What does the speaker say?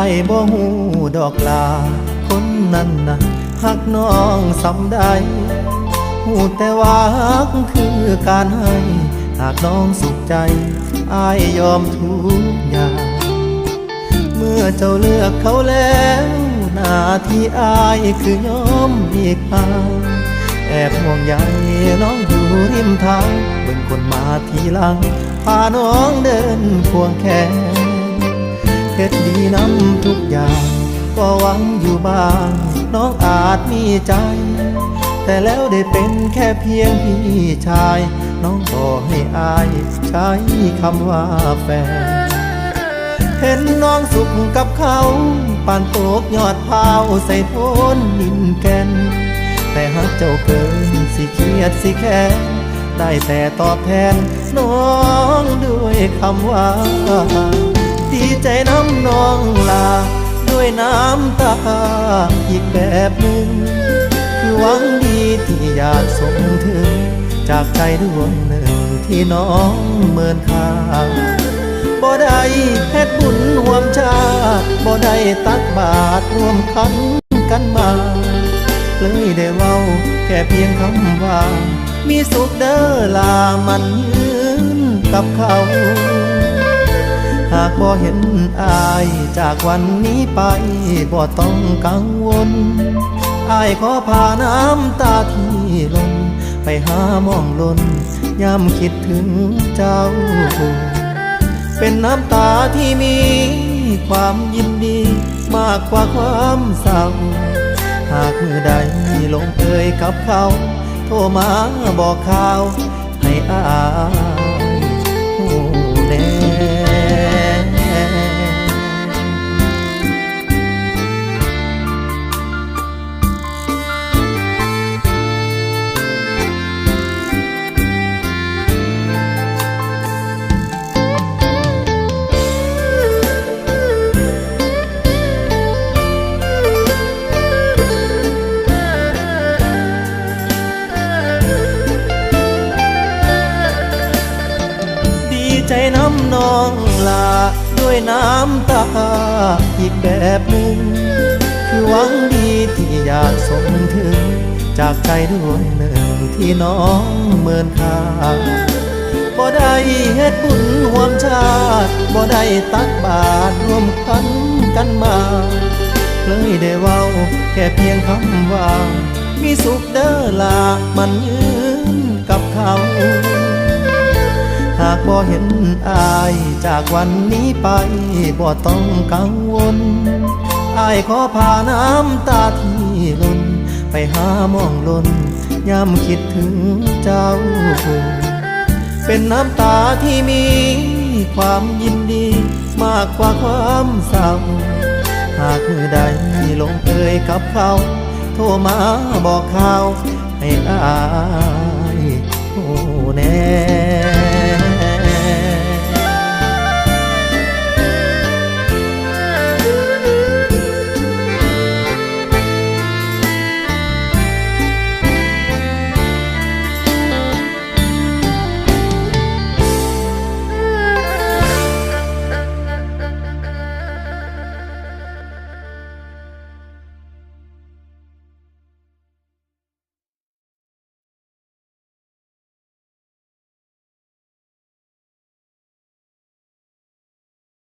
ายบ่หูดอกลาคนนั้นนะหักน้องสำใดหูแต่ว่าหักคือการให้หากน้องสุขใจอายยอมทุกอย่างเมื่อเจ้าเลือกเขาแล้วหน้าที่อายคือยอมอีกทางแอบห่วงใยน้องอยู่ริมทางเบิ่งคนมาทีหลังพาน้องเดินควงแขนเฮ็ดดีน้ำทุกอย่างก็หวังอยู่บ้างน้องอาจมีใจแต่แล้วได้เป็นแค่เพียงพี่ชายน้องก็ให้อายใช้คำว่าแฟนเห็นน้องสุขกับเขาปานตกยอดพาวใส่โทนดินแก่นแต่หากเจ้าเกินสิเครียดสิแค้นได้แต่ตอบแทนน้องด้วยคำว่าดีใจน้ำน้องลาด้วยน้ำตาอีกแบบหนึ่งคือหวังดีที่อยากส่งถึงจากใจดวงหนึ่งที่น้องเมินค่าบ่ได้เฮ็ดบุญร่วมชาติบ่ได้ตักบาตรร่วมขันกันมาเลยได้เว้าแค่เพียงคำว่ามีสุขเด้อลามันยืนกับเขาหากบ่เห็นอายจากวันนี้ไปบ่ต้องกังวลอายขอพาน้ำตาที่ล้นไปหามองลนยามคิดถึงเจ้าเป็นน้ำตาที่มีความยินดีมากกว่าความเศร้าหากมือใดลงเอยกับเขาโทรมาบอกข่าวให้อายหูแน่ใจน้ำน้องลาด้วยน้ำตาอีกแบบหนึ่งคือหวังดีที่อยากส่งถึงจากใจดวงหนึ่งที่น้องเมินค่าบ่ได้เฮ็ดบุญร่วมชาติบ่ได้ตักบาตรร่วมขันกันมาเลยได้เว้าแค่เพียงคำว่ามีสุขเด้อลามันยืนกับเขาหากบ่เห็นอายจากวันนี้ไปบ่ต้องกังวลอายขอพาน้ำตาที่ล้นไปหามองลนยามคิดถึงเจ้าเป็นน้ำตาที่มีความยินดีมากกว่าความเศร้าหากมือใดลงเอยกับเขาโทรมาบอกข่าวให้อายโอ้แน่